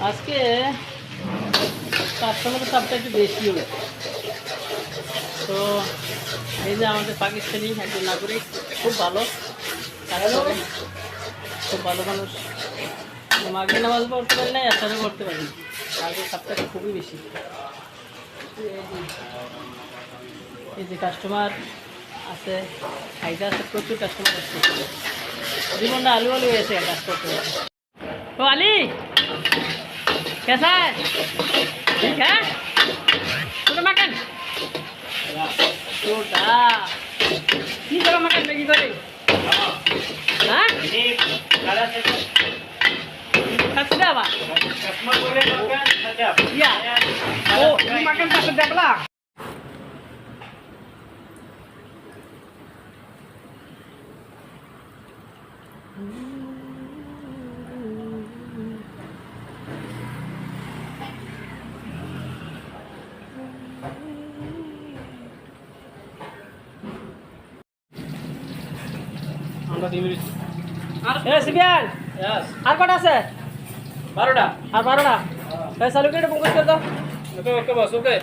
আজকে কাস্টমারের চাপটা একটু বেশি হলো। তো এই যে আমাদের পাকিস্তানি একজন নাগরিক, খুব ভালো কাজ করে, খুব ভালো মানুষ। মাগরিব নামাজ পড়তে পারি না, এসারও করতে পারি না, আগে চাপটা খুবই বেশি। এই যে কাস্টমার আছে, খাইতে আছে, প্রচুর কাস্টমার আসছে। জীবনটা আলু আলু হয়েছে কাজ করতে। ও আলী, कैसा है? ठीक है? তোরা মাকেন তোটা কি তোরা মাকেন নাকি করে? হ্যাঁ খাচ্ছি দাবা ইয়া ও মাকেন পাশে দেবলা। আমরা 2 মিনিট আর সিবিআর আর কটা আছে? 12টা আর 12টা। চালু করে বুক করে দাও। ওকে ওকে বস ওকে।